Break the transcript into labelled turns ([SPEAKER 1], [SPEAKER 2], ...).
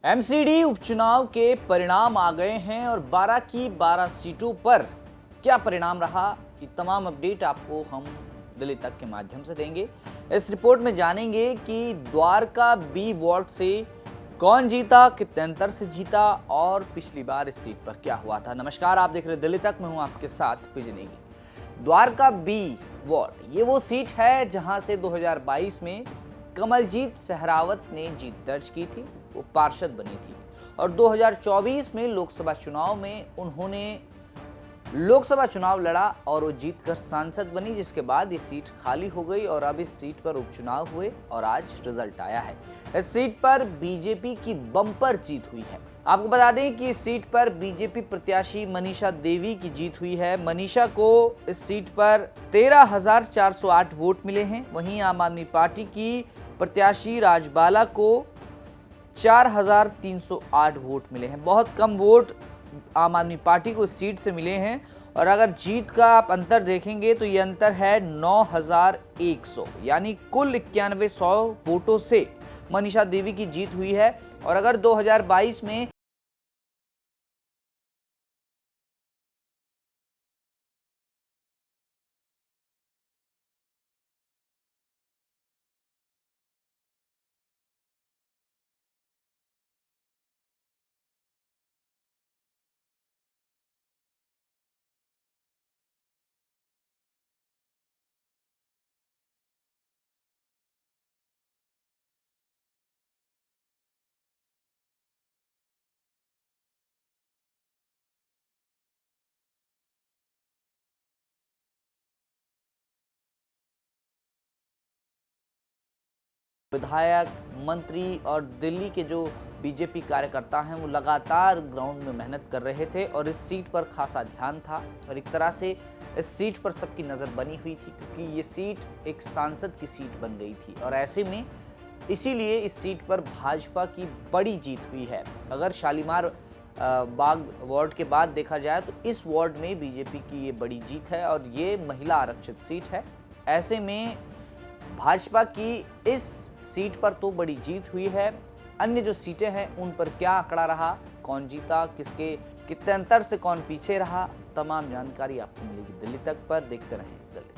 [SPEAKER 1] MCD उपचुनाव के परिणाम आ गए हैं और 12 की 12 सीटों पर क्या परिणाम रहा, ये तमाम अपडेट आपको हम दिल्ली तक के माध्यम से देंगे। इस रिपोर्ट में जानेंगे कि द्वारका बी वार्ड से कौन जीता, कितने अंतर से जीता और पिछली बार इस सीट पर क्या हुआ था। नमस्कार, आप देख रहे दिल्ली तक, मैं हूं आपके साथ विजय नेगी। द्वारका बी वार्ड ये वो सीट है जहां से 2022 में कमलजीत सहरावत ने जीत दर्ज की थी, वो पार्षद बनी थी और 2024 में लोकसभा चुनाव में उन्होंने लोकसभा चुनाव लड़ा और वो जीतकर सांसद बनी, जिसके बाद ये सीट खाली हो गई और अब इस सीट पर उपचुनाव हुए और आज रिजल्ट आया है। इस सीट पर बीजेपी की बम्पर जीत हुई है। आपको बता दें कि इस सीट पर बीजेपी प्रत्याशी मनीषा देवी की जीत हुई है। मनीषा को इस सीट पर 13,408 वोट मिले हैं। वहीं आम आदमी पार्टी की प्रत्याशी राजबाला को 4,308 वोट मिले हैं। बहुत कम वोट आम आदमी पार्टी को इस सीट से मिले हैं और अगर जीत का आप अंतर देखेंगे तो ये अंतर है 9,100, यानी कुल 9100 वोटों से मनीषा देवी की जीत हुई है। और अगर 2022 में विधायक, मंत्री और दिल्ली के जो बीजेपी कार्यकर्ता हैं वो लगातार ग्राउंड में मेहनत कर रहे थे और इस सीट पर खासा ध्यान था और एक तरह से इस सीट पर सबकी नज़र बनी हुई थी, क्योंकि ये सीट एक सांसद की सीट बन गई थी और ऐसे में इसीलिए इस सीट पर भाजपा की बड़ी जीत हुई है। अगर शालीमार बाग वार्ड के बाद देखा जाए तो इस वार्ड में बीजेपी की ये बड़ी जीत है और ये महिला आरक्षित सीट है। ऐसे में भाजपा की इस सीट पर तो बड़ी जीत हुई है। अन्य जो सीटें हैं उन पर क्या आंकड़ा रहा, कौन जीता, किसके कितने अंतर से कौन पीछे रहा, तमाम जानकारी आपको मिलेगी दिल्ली तक पर। देखते रहें दिल्ली।